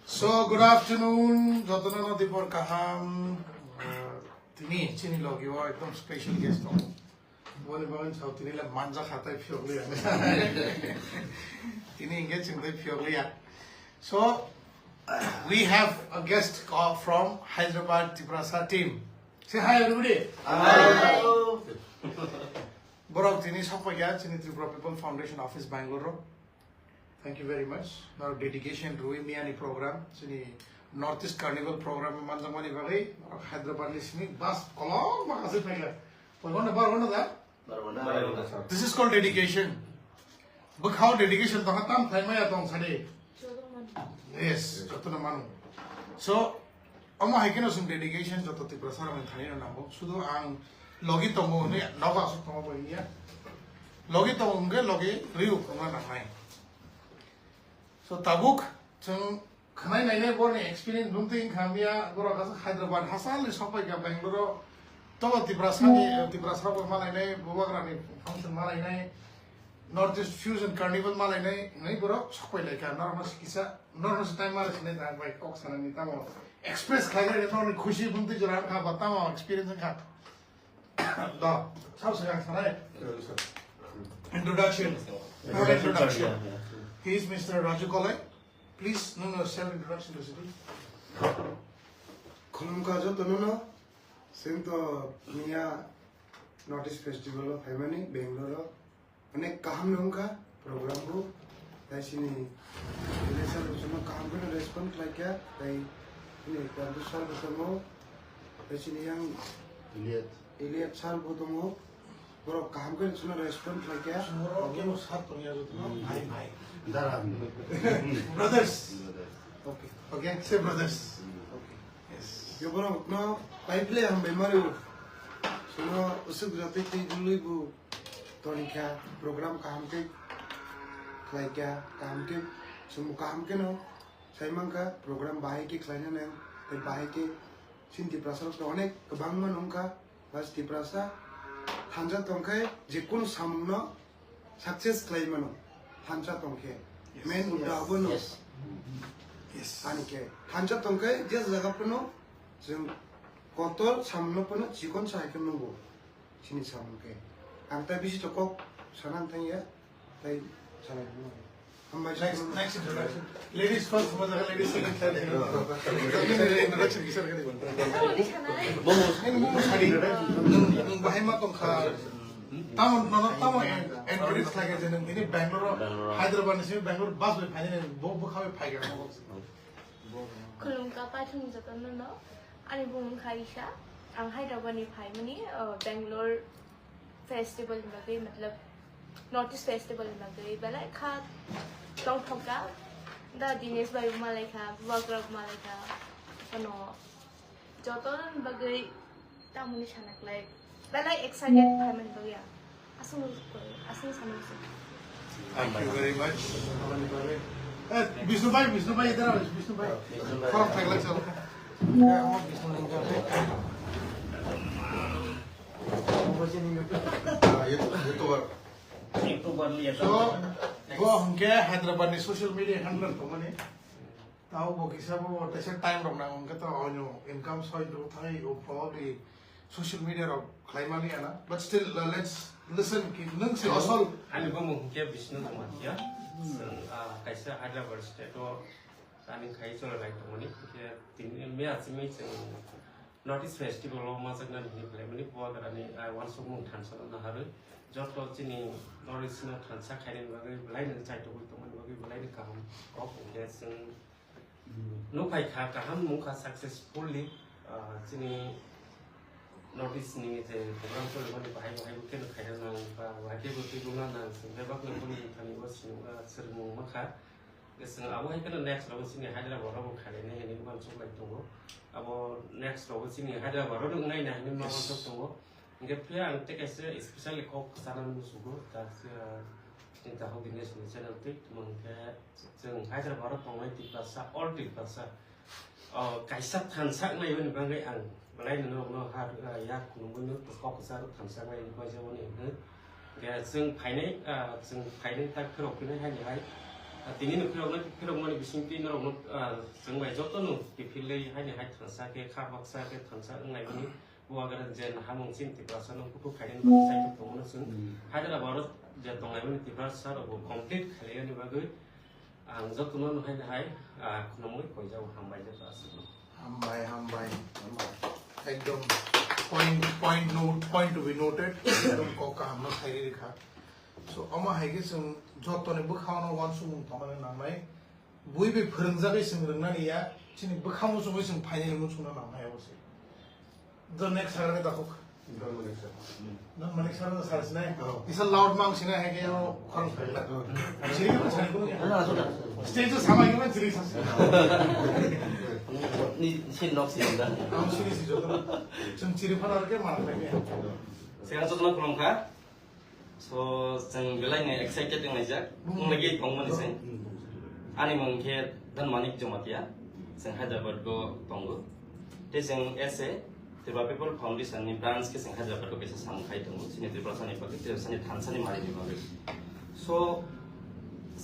So good afternoon, Jotana Dipor Kaham. Tini chini logi wa ekdom special guest ho. Bole bagan chau tini la manja khata hai fyogli. Tini engage in the fyogli. So we have a guest call from Hyderabad Tippasa team. Say hi everybody. Hi. Borok tini sapaya chini Tripura People Foundation Office Bangalore. Thank you very much. Now dedication Rui Miani program, sini Northeast Carnival program manjamani bagai Hyderabad listening bus kolong makasih penglah. Pagona bar da. This is called dedication. Book how dedication to hatam thai maya tong sade. Yes, jotuna manu. So amma haikena sum dedication joto Tiprasara men thani na namo. Sudo ang logi tongo ne naga su tongo bagiya. Logi tongo nge logi riu konga na nai. So tabuk chung khanai nai borne experience lumting khamia gora kas Hyderabad hasal le sopai ga Bangalore to Tiprasa ko malai nai bobagra ni function malai nai Northeast Fusion Carnival malai nai gora sopai le ka normal time mara sine da bai kok sanani tamo express khaga ne no khushi bunti jora ka batama experience ka da sao sa sanai introduction. He is Mr. Raju Kolai. Please, no self-introduction to city. Khulumka Jotono, Sinto Mia Notice Festival of Harmony, Bangalore. Anek kaham nunga program bu. Dai sini desa semua kaham kena respond like ya. Dai ini kalau sal bertemu. Dai sini yang Iliat sal bertemu. Kalau kaham kena semua respond like ya. Semua orang satu ni ada tu. Bhai. Brothers. Okay, say brothers. Okay. Yes. Yo bro, no, pipe हम बीमारी हो, सुनो उसे गुजराती की जुल्ली बु, तो निका program काम के, खाई क्या काम के, सुनो काम के no, saya mangka program baik ke klien yang, baik ke, sin Tiprasa तो अनेक kebangun उनका, बस Tiprasa, hanjat tongkai, jekun samno, success klien mano. Hanca tongke, main udah abono. Yes. Anike, hanca tongke, dia jaga penuh, jeng kotor samno penuh, jikon saya kenunggu, sini samke. Angta bisi cokok, sanan tanya, tay sanan penuh. Next introduction. Ladies first, mother ladies second, third. Introduction bisa kan ibu. Ini hari, nung bahaya matong kah. Tamo encourage like as in Bangalore, Hyderabad is Bangalore bus with Pani book how we pay. Kulumka patung jatano no, ani bum khaisha, ang Hyderabad ni pai mani Bangalore festival bagai matlab Northeast festival bagai bala kha tong thoka da Dinesh bhai malai kha wagrab malai kha ano joton bagai tamuni chanak like bala excited payment bagai asung sanam se. Thank you very much. Vishnu bhai idhar आओ Vishnu bhai. From Bangalore chalo. क्या हम Vishnu नहीं करते. ये तो बार लिया था. So वो हम क्या Hyderabad ने social media handler तो मने ताऊ वो किसी वो तैसे time रखना उनका तो ऑनो income side तो था ही probably social media रो claim नहीं है ना. But still let's listen कि नंग से असल. Ani bang mungkin Vishnu tu mati ya. Kaisa Hyderabad state tu, ani kai colo lagi tu mani. Kaya tini me asmi ceng Northeast festival lo masak na ni play mani buat kerana I want to mung thansa na haru. Jod lo cini Northeast na thansa kai ni bagai belai ni cai tu tu mani bagai belai ni kaham. Kau kaya ceng no kai kaham muka successfully cini Northeast ni je program tu lepas ni bahaya bukan kaya nang bahaya betul guna nang sebab ni pun kami was sering makan. Keseng abu hai kena next lawan sini Hyderabad orang kaya ni ini bukan sok lagi tunggu. Abu next lawan sini Hyderabad orang ngai ni memang sok tunggu. Ingat pia ante kaya especially kau kesana musuh tapi ni tahu Dinesh ni channel tu mungkin jeng Hyderabad orang tunggu Tippasa all Tippasa. Kaisa thansak nai pun bagai ang. Belai no har ya kunung pun tu kau kesana thansak nai ni kau jauh ni. जों फायनाय ता खोरावखौनो हायनोहाय दिनै खोरावनो बिसिंथि नरावनो जों bye जतनु दिफिलै हायनोहाय थांसाके खाबाक्साके थांसा ओंनायनि बुवागार जेन हामुंसिम तिब्रासा नंखौ फायनाय जायखौ दंमोन जों हायद्राबाद जे दंनायमोन तिब्रासा रबो complete खालायनो बागै आं जतनु हायनोहाय खुनमै कयजाव हामबाय जाबासो हामबाय एकदम point to be noted एकदम को हमनो थायरि रेखा so अमा हायगे जों जतने बोखावनो वान सुमुं तमाने नांनाय बयबो फोरोंजागै जों रोंनानैया दिनै बोखावनो सबै जों फाइनाल मुसुना नांनाय अबसे the next सारने दाखो नन मनिक सारने सारसनाय इस लाउड मांगसिना हायगे याव खरं फैला जिरि को सारको स्टेज तो सामायगे में जिरि सास ni sin nok sin da आं सिरि सिजो जों जिरि फानार के मारनाय sekarang setelah kulungka so जों बेलायनो excited dengan aja lagi ngomong sih ani mungkin dan manik jomatiya जों Hyderabad go tunggu deh जों ese Tribal People Foundation ni branch ke जों Hyderabad go bisa samkai tunggu sini Tribal Sani pakai Tribal Sani Tansani mari di bawah so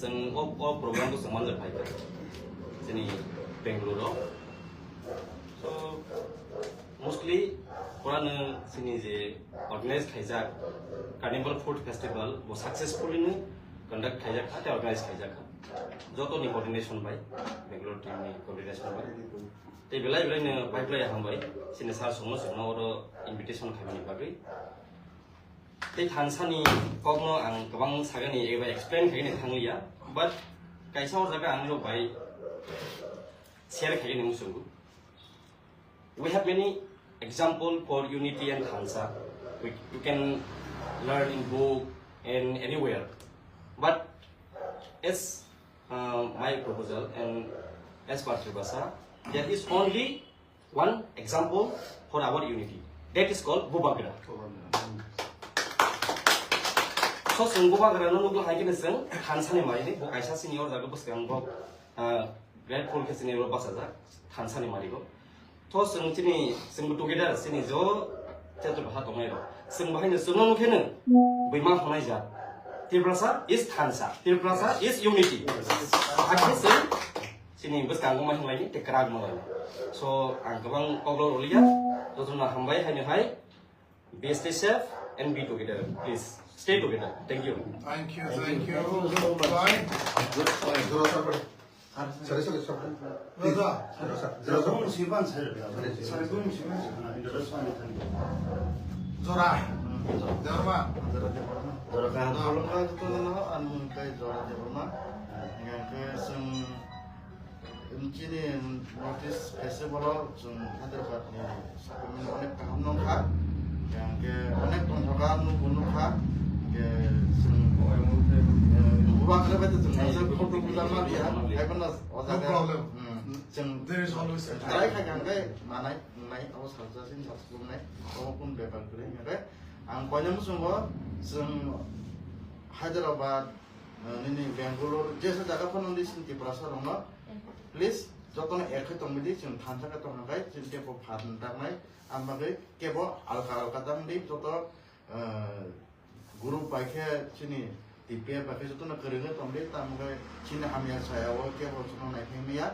जों all program tu semua dah pakai sini Bangalore so mostly orang sini je organize kaijak Carnival Food Festival वो successfully ni conduct kaijak था ते organize kaijak जो तो नि coordination by Bangalore team ni coordination by ते बेलाय बेलाय ने पाइपलाय हम by sini सार सुनो सुनो और invitation kami ni बागै ते थानसानि कगनो आं गोबां सागानि एबा explain खायनि थांलिया but कायसा और जागा आं लो by share खायनि मुसुगु we have many example for unity and Hansa. You can learn in book and anywhere. But as my proposal and as per Tippasa, there is only one example for our unity. That is called Bubagra. So, Bubagra no nuglo hai kineseng Hansa ni mari ni. Bo kaisa senior jago bos kang bo grateful ke senior basa ja Hansa ni mari go. तो जों दिनै जोंबो together जोंनि ज' theatre बाहा दंनाय र' जों बाहायनो जोंनावखेनो बैमा थानाय जा तिब्रासा इज थानसा तिब्रासा इज इउनिटि आखिर जों जोंनि बोसगांगौ माहिलायनि टेक्राग मलाई स' आं गोबां कग्लाव रलिया जथना हामबाय हायनोहाय be stay safe and be together please stay together thank you bye Sorry. Zora. Zora. Zora kan kalau nggak itu loh, anu kayak Zora Zora yang kayak seng ini notice festival seng Hyderabad nih, sekarang onek kaham nongkar, yang kayak onek nongkar nungkar, kayak seng Bukan kerja itu cuma saya foto pertama dia, saya pernah No problem. There is always a Saya time. kan kayak mana naik awas kerja sih satu naik, walaupun bebas kering ya kan. Angkanya musuh gua, seng Hyderabad, ini Bangalore, jasa jaga pun di sini Tippasa rumah. Please, jatuhnya ekor tongmedi, seng thansa ke tongmedi kai, seng dia pun paham tak naik, ambil kebo alkal kata medi, jatuh guru pakai sini. Tipe pakai itu nak kerja tambah tambah Cina hamil saya awak ke awak cuma naik hemia,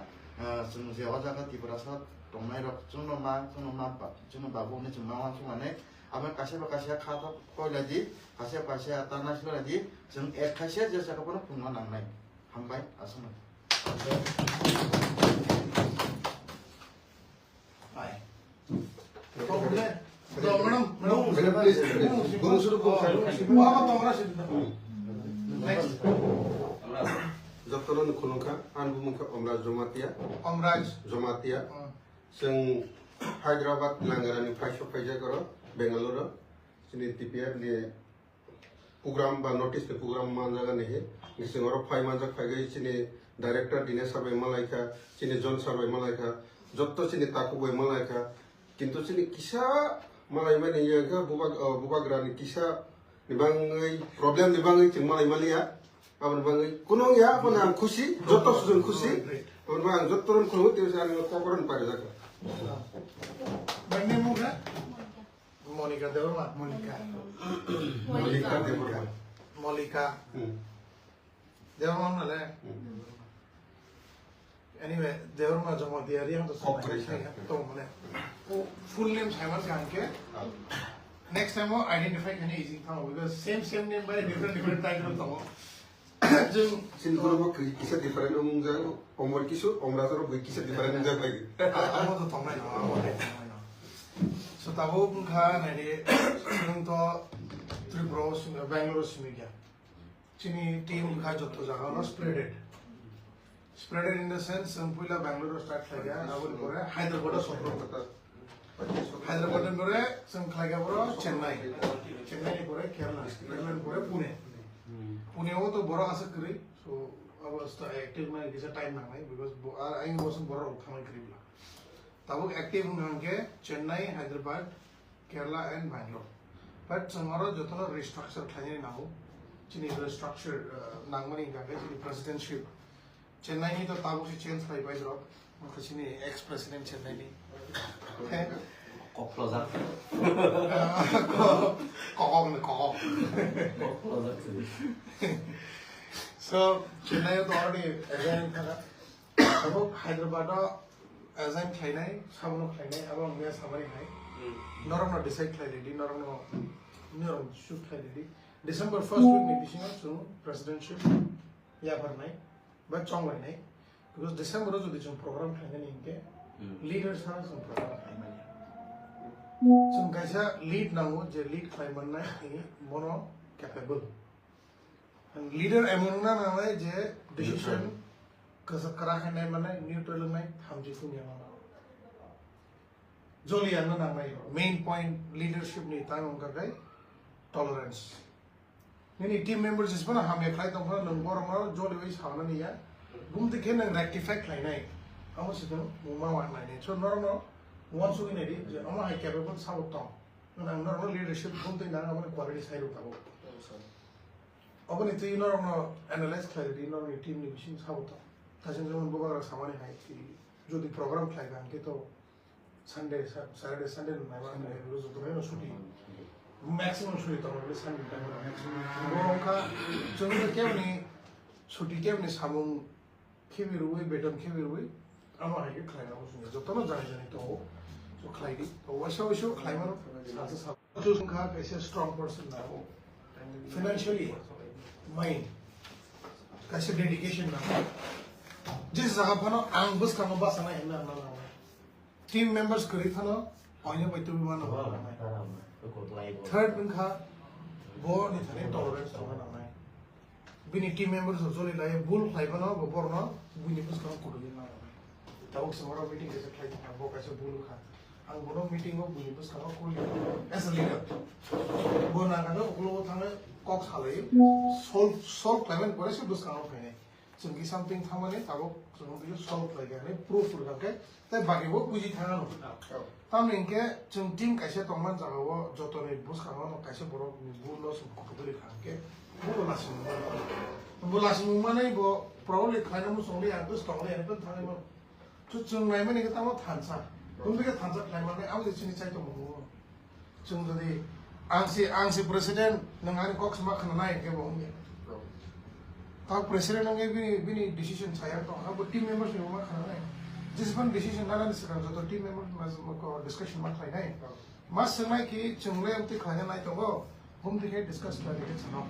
semua siapa jaga tipe rasa tongmai rok cuma babu ni cuma orang cuma naik, apa kasih kata kau lagi, kasih tanah sih lagi, sem kasih jasa kau pun punya nang naik, hambai asma. Bye. Madam, Guru suruh Next. Jatuhnya kulungka, anu mungkin Omraj Jomatia, seng Hyderabad langgaran Faisal karo Bangalore, sini TPR ni program ba notice ke program manjaga nih, ni seng orang Fai manjak Fai sini director Dinesh Sabai Malaika, sini John Sabai Malaika, jatuh sini Taku Boy Malaika, kintu sini kisah Malai mana yang ke Bubagra ni kisah nibangai problem nibangai cuma Malaysia, apa nibangai kunong ya, apa nang kusi, jodoh susun kusi, apa nang jodoh turun kunung itu saya nggak kokoran pada jaga. Bangnya muda? Monica Devarma. Monica. Monica. Devarma nale. Anyway, Devarma jama diari ham to full name Simon Kanke. Next time we identify kani easy because same name by different title to. Siniguro kisa different umungzang omor kisu omrasoro kisa different umungzang lagi. Amo to tomai na. So tabo kha nari nung to Tripura singa Bangalore singa. Chini team kha jotto jaga no spreaded. Spreaded in the sense puila Bangalore start lagya abul pore Hyderabad sopro kota. Hyderabad pore sam lagya pore Chennai pore Kerala pore Pune. Pune ho to bora asa kri so abas to active mai kisa time na mai because I wasn't bora uthamai kri bla. Tabo active ngange Chennai, Hyderabad, Kerala and Bangalore. But samaro jotono restructure khani na ho. Chini restructure nangmani ngange chini presidentship. Chennai ni to tabo si change khai bai drop. Chini ex president Chennai ni. Closer. So Chennai to already again tabo Hyderabad Azam khainai samuno khainai abang me samari khai norom no decide khai ready norom shoot khai ready December 1st week ni bisina so presidentship ya par nai but chong lai nai because December jo dichon program khai nai inke leaders ha some program khai nai some kaisa lead nango je lead khai man nai ini mono capable and leader among na nai je decision Because karahan na man neutral na hamji ko niya na. Joli ano na may main point leadership ni tayo ang kagay tolerance. Nini team members is pa na hamya klay tong pa nung bora maro joli wais hana niya. Bumti ken ng rectify klay na. Amo sito mumawa na ni. So normal once we need it, amo hay capable sa utang. Nang normal leadership bumti na amo quality sa ito tabo. Abo nito yung normal analyze clarity normal team ni machine sa utang. Kasi naman buka sama ni hai ki jo di program khai gan ke to Sunday Saturday Sunday na naman na roz to may shuti maximum shuti to may Sunday time na maximum boro ka chung ke ni shuti ke ni samung khemi ruwe betam khemi ruwe ama hai ke khai na us ni jo to na jani to so khai di to washo khai maro sa to kha kaise strong person na ho financially mind kaise dedication na जिस जगह पर ना आंगबस का मबास ना है ना team members करी था ना आइए बैठो भी मानो थर्ड बिन खा वो नहीं था नहीं टॉलरेंस था ना मैं बिनी टीम मेंबर्स जो ले लाये बुल खाई बना वो पर ना बिनी बस काम करो ये ना तब उस समय मीटिंग कैसे खाई था वो कैसे बुल खा ang bono meeting ko buni bus karo ko as a leader bo na ka no ko thang kok salai solve plan kore se bus karo phane जोंगी something थामाने Tabo जों बियो solve लायगाने proof रुगाके ताइ बागेबो बुजि थाङा न ताम इनके जों टीम काइसे तंगमान जागावो जतने बुस खानो काइसे बरो बुलो सम खबरि खाके बुलो लासिम माने बो probably खाइनो मु संले आ बुस तंगले आ थाङे म जों नायमाने के तामो थानसा जों बिके थानसा खाइमाने आउ जेसिनि चाइ तो मु जों जदि आंसे प्रेसिडेन्ट नंगानि कक्स मा खाना नाय के बो तब प्रेसिडेंट ने भी डिसीजन छाया तो अब टीम मेंबर्स ने वो खाना है जिस पर डिसीजन ना लेने से जो तो टीम मेंबर्स को डिस्कशन मत खाई नहीं मस्त समय की चुंगले उनके खाने नहीं तो वो हम दिखे डिस्कस करने के चलो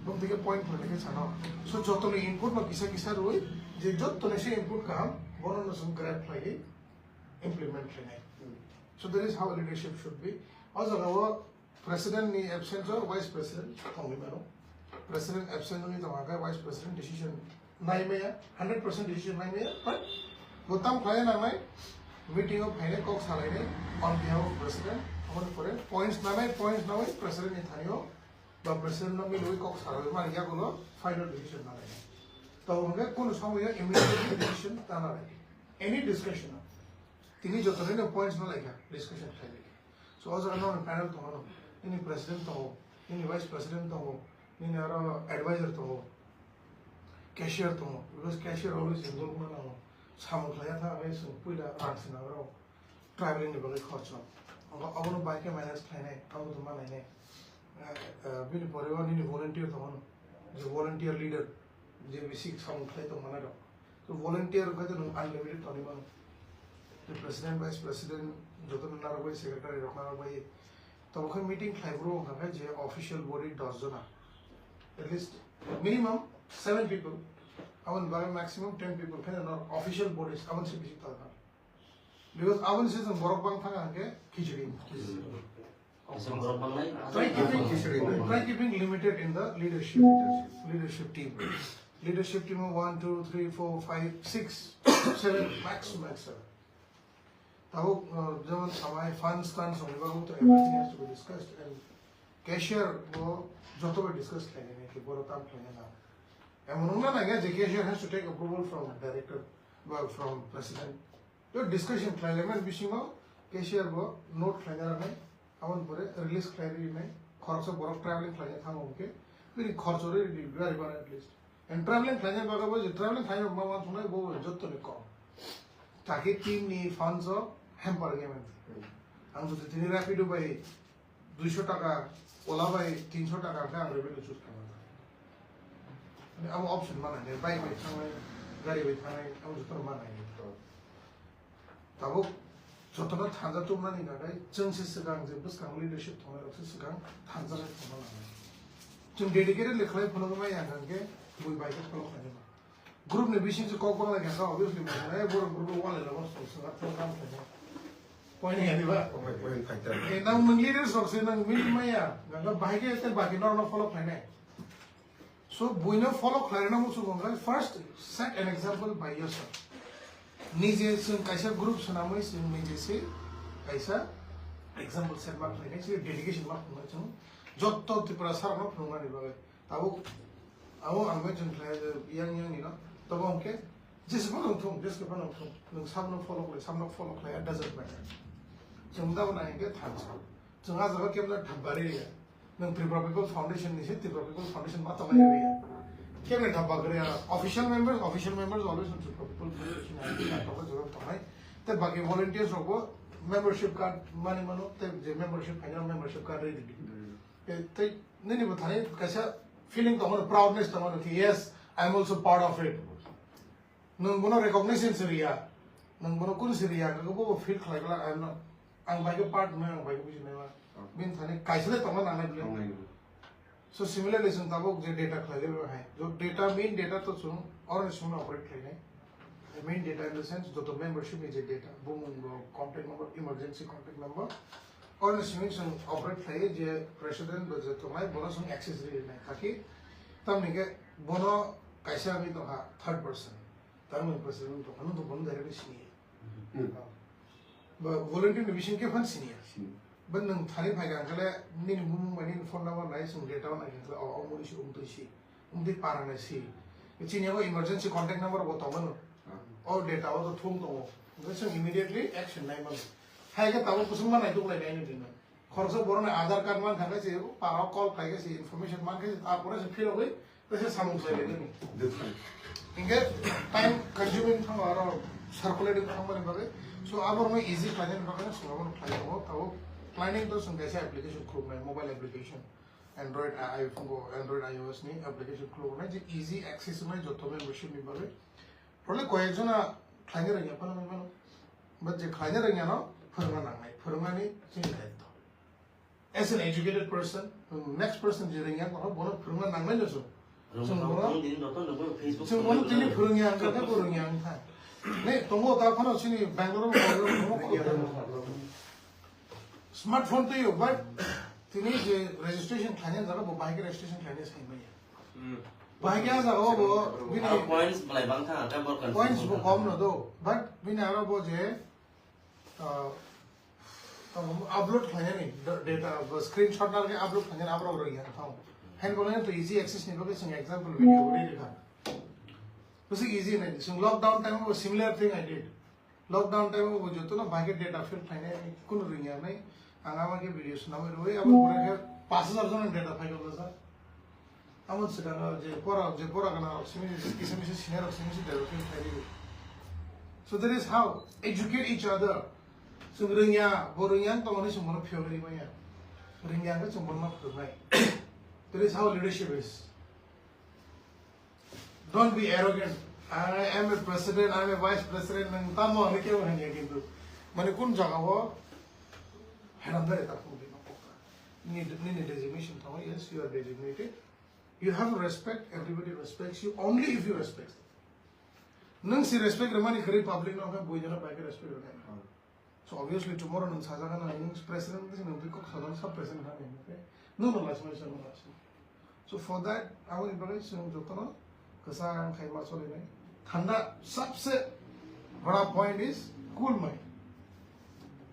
हम दिखे पॉइंट करने के चलो सो जो तो ने इनपुट में किसा रोई जो तो ने से इनपुट काम वो ना सुन ग्रैब लाइए इम्प्लीमेंट करने so that is how leadership should be और जब वो प्रेसिडेंट ने एब्सेंट हो वाइस प्रेसिडेंट होंगे मैं President absent only the vice president decision nai me 100% decision nai me but botam khaya na mai meeting of phane kok salai ne on behalf of president amon pore points na mai president ni thanio ba president no mi loi kok salai ma ya gulo final decision na lai to unge kono samoy immediate decision ta na lai any discussion tini jotore ne points na lai discussion khai so as a panel to hono any president to ho any vice president to ho in our advisor to cashier to because cashier always involved na samo khaya tha ame so puila arts na ro traveling ni bagi kharcha Awono bike manage khaine awu to manai ne bini porewa ni volunteer to hono je volunteer leader je basic sound khlai to manaro so volunteer ga to unlimited to ni mano the president vice president joton nar boy secretary roknar boy to ko meeting khlai bro ha je official body 10 jona at least minimum 7 people awan ba maximum 10 people kind of official bodies awan se bisi ta because awan se borok bang thanga ke khichdi try keeping limited in the leadership team leadership team of 1 2 3 4 5 6 7 maximum tao jeon samay funds so everything has to be discussed and cashier wo joto be discuss khaine ne ki boro tam khaine na emon na na ge cashier has to take approval from director or from president to discussion khaile men bishingo cashier wo note khaine na awan pore release khaile ne kharcha boro traveling khaine thang ke puri kharcha re very bar at least and traveling khaine baga bo traveling khaine ma ma sunai bo jotto ne kom taki team ni funds o hamper ge men ang jodi tini rapido by 200 টাকা OLA by 300 টাকা ka ang revenue choose kama ani am option mana ne bike by thangai gari by thangai am jotor mana ni to tabo jotona thanja tumna ni nagai jengse sigang je buskang leadership thonga rakse sigang thanja na thonga na jeng dedicated lekhlai phono ma yang ke bui bike ko khane ma group ne bishin se kok bang la ga obviously ma na bor group wala la was so sa program khane point hai ba e nang mang leaders of se nang min ma ya ga bike te baki no follow khane so buino follow khane na mu su gonga first set an example by yourself nije sun kaisa group sunamai sun nije se kaisa example set ma khane se dedication ma khane chu jotto tripura sar ma phunga ni ba tabo awo ambe jun khlai yang ni no tabo onke जिस पर उठूं जिसके पर उठूं लोग सब लोग follow khlai doesn't matter jumda बनाएंगे थांसा जंगा जगह के मतलब ठब्बारे है नंग त्रिपुरा पीपल फाउंडेशन नहीं से त्रिपुरा पीपल फाउंडेशन मत तमाय रही है क्या मैं ठब्बा करे official members always on Tripura people foundation है तो जरूर तमाय ते बाकी वॉलंटियर्स को मेंबरशिप कार्ड माने मानो ते जे membership final membership card ready ते नहीं बताने कैसा फीलिंग तो होना प्राउडनेस तो होना कि yes I am also part of it nung bono recognition seria nung bono kun seria ko bo feel khlagla I'm not ang bai ko part me ang bai ko bijne ma bin thane kaisle tama na na so similarly sun tabok je data khlage hai jo data main data to sun or sun operate khlage the main data in the sense jo to membership is data boom contact number emergency contact number or sun operate khlage je president je to mai bono sun access re na taki tamne ke bono kaisa ami to ha third person तारमन president तो हनु तो बंद है senior volunteer division के fund senior बन नंग थाने भाई का uncle निन मुम मनी फोन नंबर नाइस उन डेटा वाला अंकल और मोरी सी उम्दी पारा ने सी इसीलिए वो emergency contact number वो तो बनो और डेटा वो तो थूम तो वैसे immediately action नहीं बनो है क्या ताऊ कुसुम में नहीं तो कोई नहीं दिन खर्चा बोरो ने आधार कार्ड मान खाने से पारा कॉल खाएगा से information मान के आप पूरे से फिर हो गई वैसे सामूहिक से लेते नहीं इंगे टाइम कंज्यूमिंग था और सर्कुलेटिंग था बने बगे सो अब हम इजी प्लानिंग बगे सो हम प्लानिंग हो तो प्लानिंग तो सुन कैसे एप्लीकेशन खोल में मोबाइल एप्लीकेशन एंड्रॉइड आईफोन को एंड्रॉइड आईओएस नहीं एप्लीकेशन खोल में जो इजी एक्सेस में जो तो में मशीन में बगे प्रोले कोई जो ना खाने रंगे अपन में बनो बट जो खाने रंगे ना फरमाना नहीं चीज़ है तो as an educated person next person जो रंगे ना बोलो फरमाना नहीं जो Semua ini burung yang kata burung yang tak. Nih tunggu tak pernah sini Bangalore smartphone tu yo, but ini je registration kalian zara bo bike registration kalian sih mana? Bike yang zara bo bini points mulai bangsa ada bukan points bo kom no do, but bini ara bo je upload kalian ni data screenshot lagi upload kalian upload lagi kan tahu. Hand बोलेंगे तो easy access नहीं होगा सिंग example video उड़े दिखा बस easy नहीं सिंग lockdown time में वो similar thing I did lockdown time में वो जो तो ना भागे डेटा फिर फाइने कुन रिंग है नहीं आंगामा के वीडियोस ना मेरे वो अब पूरे के 5000 जन डेटा फाइल होता था अब उससे कहना जे पोरा करना सिमिलर किसी में से सीनियर और senior developing file so that is how educate each other जों रोङिया बरोङियानो दङ जोंबो फेवरि माया रोङियाखौ जोंबो मा फोरमाय that is how leadership is. Don't be arrogant. I am a president, I am a vice president, nang tamo ani kyo hanya kintu mane kun jaga ho haramdare ta ko bi need designation thaw. Yes, you are designated. You have respect. Everybody respects you only if you respect. Nang si respect ramani kare public na ka boijana pa ke respect na. So obviously tomorrow nang sajaga na nang president this nang ko sadan sab president ha ne. No last my son last. So for that I will embrace nang jotana kasa khai ma chole nai. Thanda sabse bada point is cool mind.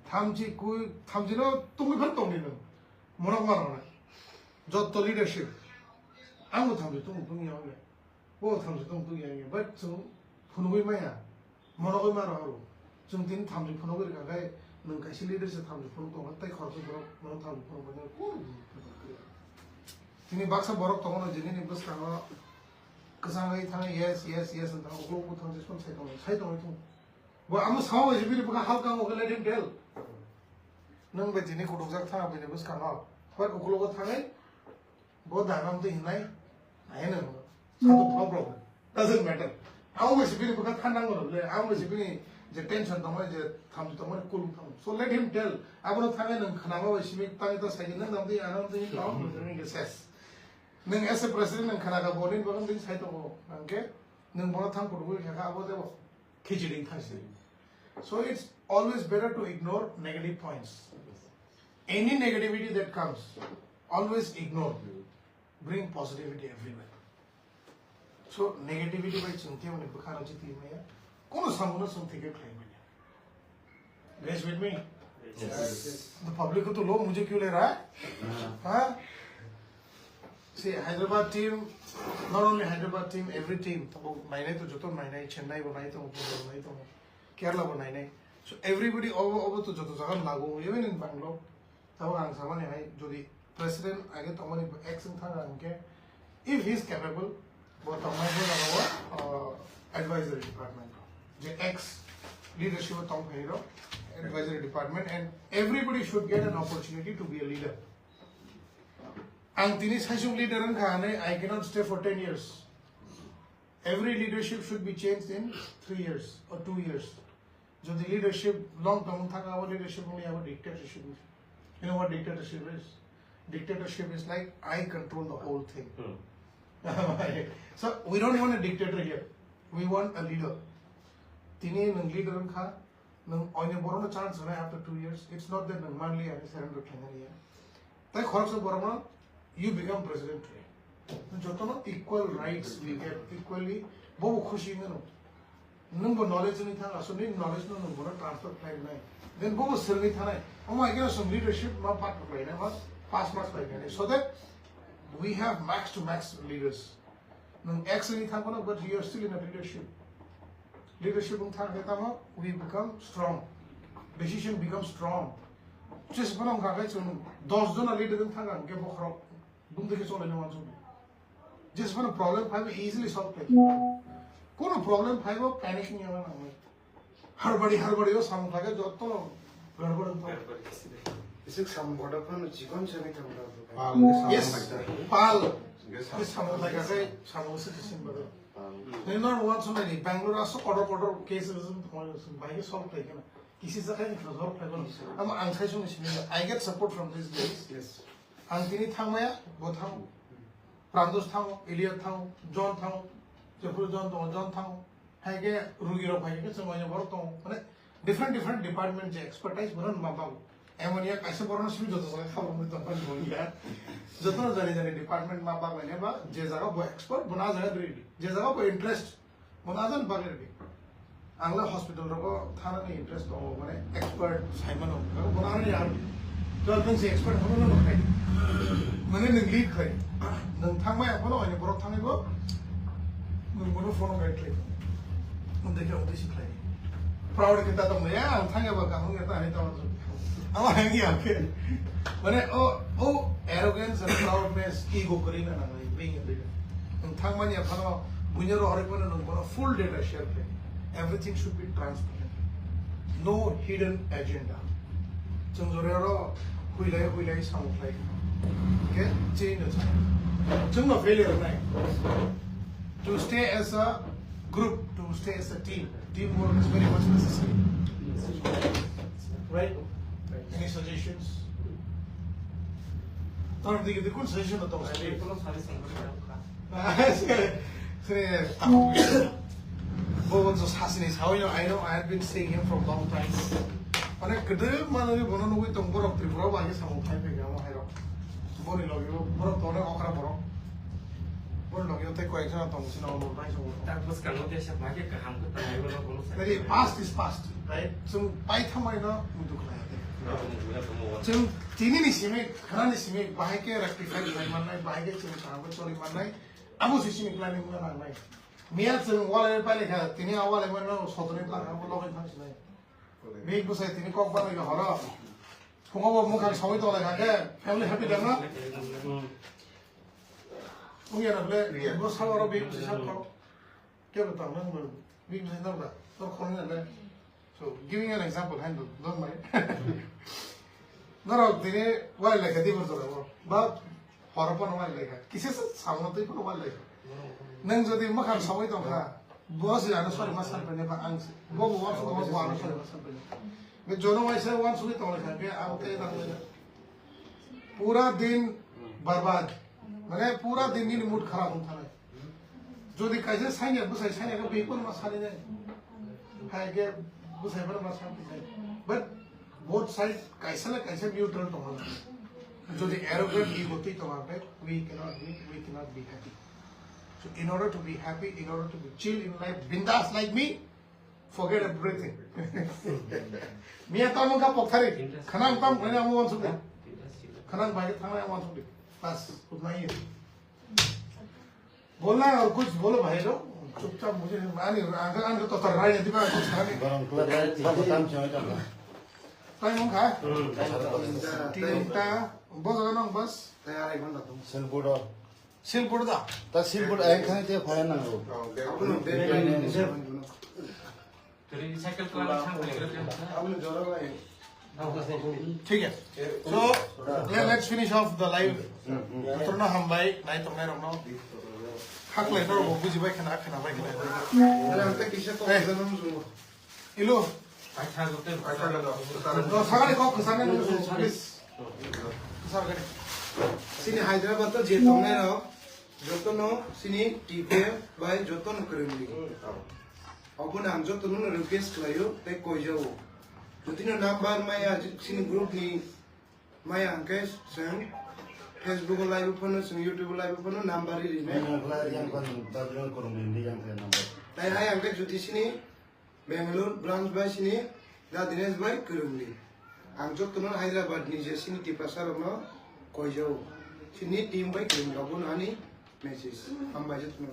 Thamji cool thamji no tumi bhan tong ni no. Morong ma na. Jot leadership. Ang thamji tung yang ne. Bo thamji tung yang. But so phunoi ma ya. Moroi ma ro. Chung tin thamji phunoi ga gai nang kaisi leadership thamji phun tong tai khar bro no thamji phun ba cool. Tini baksa borok tong no jini ni bus ka kasang thang yes and go go thang this one sai tong bo am saw is bi ba how ka let him tell nang ba jini ko dok thang ba ne bus ka ma but ko ko thang bo da nam to hinai ai na no problem doesn't matter how much bi ba thang nang no le how much bi je tension tong je tham tong cool thang so let him tell abro thang nang khana ba shi mi ta ta sai nang nam to anam to hin law nang ses nang as a president nang khana ka bonin bagam din sai to angke nang bona thang ko ru ka abo debo khichidi thase. So it's always better to ignore negative points. Any negativity that comes, always ignore. Bring positivity everywhere. So negativity by chunti mane bukhara chiti maya kono samuna something ke claim maya. Guys with me? Yes. The public ko to log mujhe kyun le raha hai? Haan? See, Hyderabad team, not only Hyderabad team, every team. Nainai to joto nainai, Chennai banai to, banai to, Kerala banai. So everybody over to joto jagan lagu. Even in Bangalore, tabo ang sama ni hai. Jodi president age tomani action thang angke. If he is capable, bo tomai bo lagawa advisory department. Je ex leadership tom phero advisory department, and everybody should get an opportunity to be a leader. And tini saisung leader ang kahane, I cannot stay for 10 years. Every leadership should be changed in 3 years or 2 years. So the leadership long term thang our leadership only our dictatorship. You know what dictatorship is? Dictatorship is like I control the whole thing. So we don't want a dictator here. We want a leader. Tini nang leader ang kha nang oine borona chance na after 2 years. It's not that nang manli ani surrender thangani hai. Tai khorok sa borona you become president today. So equal rights we get equally. Bobo khushi no. Nung knowledge ni tha, so ni knowledge no nung transfer plan nahi. Then bobo sir ni tha nahi. I get some leadership ma part to play nahi, pass marks play nahi. So that we have max to max leaders. Nung X ni tha kono, but you are still in a leadership. Leadership nung tha keta ma, we become strong. Decision becomes strong. Just panong kagai chun, 10 jona leader nung tha kan ke bo kharo. Just when a problem five easily solve it. Kono problem five panicking yawa na. Harbadi yo sound like a jotto garbad to. Isik some Vodafone chicken chani kamera. Yes, pal. This sound like a say some citizen brother. They not want so many Bangalore also order cases by his solve like this is a kind of resolve. I'm anxious. I get support from these guys. Yes. Ang tini thang maya, bo thang, Prandos thang, Eliot thang, John thang, Jeffrey John thang, hage Rugiro hage semuanya baru tong, mana different department je expertise bukan mabang. Emangnya kaisa borona sih jodoh saya kamu itu apa semuanya. Jodoh dari department mabang ini ba, je jaga bo expert, bona jaga ready, je jaga bo interest, bona jaga bagi ready. Angla hospital roko thana ni interest tong, mana expert Simon ho, bona ni yaar. 12 से expert होनो न खाइ मने नंग lead खाइ नंग थांबाय आफानो आनि बरक थांनायबो नंग बनो फोन गाइड खाइ नंग देखे उदै सिख्लाय प्राउड केता दं या आं थांगाबा गाहं एता हानि ताव आमा हांगि आके माने ओ एरोगेंस एंड प्राउडनेस ईगो करिना नांगाय बीइंग अ लीडर नंग थांबानि आफानो बुनिरो हरिबनो नंग बनो फुल डेटा शेयर खाइ everything should be transparent no hidden agenda जों जरायाव हुइलाय सामुफ्लाय okay change जोंनो failure नाय to stay as a group to stay as a teamwork is very much necessary right any suggestions और देखिए कौन सजेशन होता है उसके কোনো service Bowen was Hassanis. How I know I have been seeing him for a long time. When I could do Manu Bono with Tombor of Tribro, I guess I'm typing on Hero. Boni Logio, Borotona, Okra Boro. Borogio take question on Thompson or Rice. তারপর কেন দেশে ভাগে কাম করতে হবে কোনো Very past is past, right? So by the time I know, we do So Tini Simi, Karan Simi, Bahake, rectify my man, Bahake, sorry, Manai. I was assuming planning one night. Mia saying, "What I buy here, Tini, I want to know something like I will love it." Make us say, "Tini, cock by your horror." Come over, Muka, so we don't like that. Family happy, don't know? We are a black, we go somewhere, baby, give it a number. We know that. So, giving an example, handle, don't mind. No, Tini, why like a different, but horror upon a while like that. Kisses, some of the people like nang jadi makan sawit tu kan, bos ya, sorry masan punya pak angsi, bos buat tu bos buat sorry masan punya. मैं जोनो वैसे one सुनी तो लगा कि आप कहीं ना कहीं पूरा दिन बर्बाद मैंने पूरा दिन ही मूड खराब होता है जो दिखाई साइन है बुसाई साइन है का बिल्कुल मसाले नहीं है कि बुसाई पर मसाले नहीं but both side कैसे ना कैसे न्यूट्रल तो होना जो दी arrogant ego थी तो वहाँ पे we cannot be happy. So in order to be happy, in order to be chill in life, bindas like me, forget everything. Mia tamu ka pokhari, khanang tam kene amu wan sudi, khanang bhai thang amu wan sudi, बस उतना ही है. बोलना है और कुछ बोलो भाई लोग, चुपचाप मुझे मानी आंख तो तर रहा है दिमाग कुछ खाने. टाइम हम खा. तीनटा बस अगर ना बस तैयार है कौन ना तुम सिलपुर दा. ता सिलपुर आए खाने ते फाया ना हो आपने तेरी साइकिल चलाना छान पड़ेगा आपने जोरा भाई ठीक है. So let's finish off the live. तो ना हम भाई नहीं तो मैं रखना. हक लेना वो बुझी भाई खाना भाई खाना. अरे हम तक किसे तो जन्म सुनो इलो अच्छा होते तो सारे को खसाने में सर्विस सारे करे. sini Hyderabad to je tomne no jotono sini tipe by jotono kurindi abun am jotono request layo te koijao jotino number maya sini group ni maya angkes sang Facebook live upon sini YouTube live upon number ri ne yang kon tabron kurindi yang number tai hai angkes joti sini Bangalore branch by sini da Dinesh by kurindi am jotono Hyderabad ni je sini tippasa no koijao sini team by kirim lagun ani message हम budget में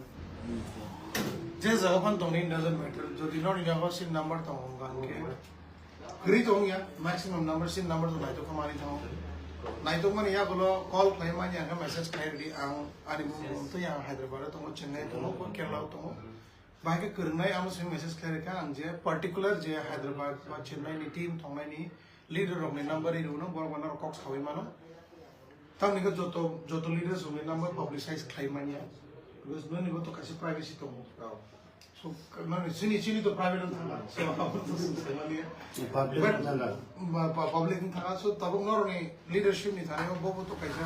जिस जगह पर तुमने doesn't matter जो दिनों ने जगह सिन नंबर तो होगा उनके गरीब तो होंगे maximum number सिन नंबर तो नहीं तो कमानी था नहीं तो मैंने यहाँ बोलो call claim आने यहाँ message claim दी आऊँ आने मुझे तो यहाँ हैदराबाद तो मुझे चेन्नई तो मुझे केरला तो मुझे बाकी करना है आमुस message claim क्या अंजे particular जे हैदराबाद व चेन्नई नी team तो मैंने leader अपने number ही रूनो बोल बना रखोक्स खावी मानो तब निकल जो तो leaders होंगे नंबर publicize claim आने हैं because no निकल तो कैसे privacy तो हो so मैंने सिनी तो private नहीं था so आप तो समझ लिया public नहीं था so तब उन लोगों ने leadership नहीं था ना वो तो कैसा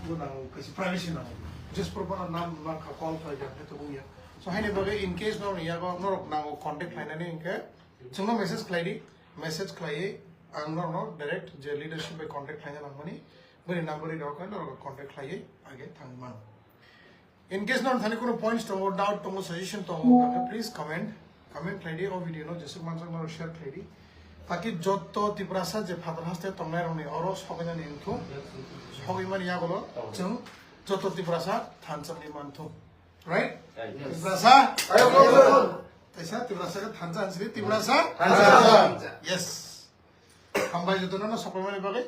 वो ना कैसे privacy ना हो जिस पर बना नाम का call कर जाते तो वो या so है नहीं बगे in case ना या को ना वो contact line नहीं इनके चुना message claim अंगनो direct जो leadership पे contact line ना मनी बड़ी number ही डाउट करना और contact claim आगे थंग मान in case ना थाने कोनो points तो वो doubt तो वो suggestion तो वो please comment claim और video नो जैसे मान सकते हो share claim ताकि जो तो तिप्रासा जे फादर हस्ते तो मैं रोने और उस होगे ना नहीं तो होगे मन यहाँ बोलो चुन जो तो तिप्रासा थान सब नहीं मान तो right तिप्रासा ऐसा तिप्रासा का थान सा तिप्रासा yes हम भाई जो तो ना सपने में बगे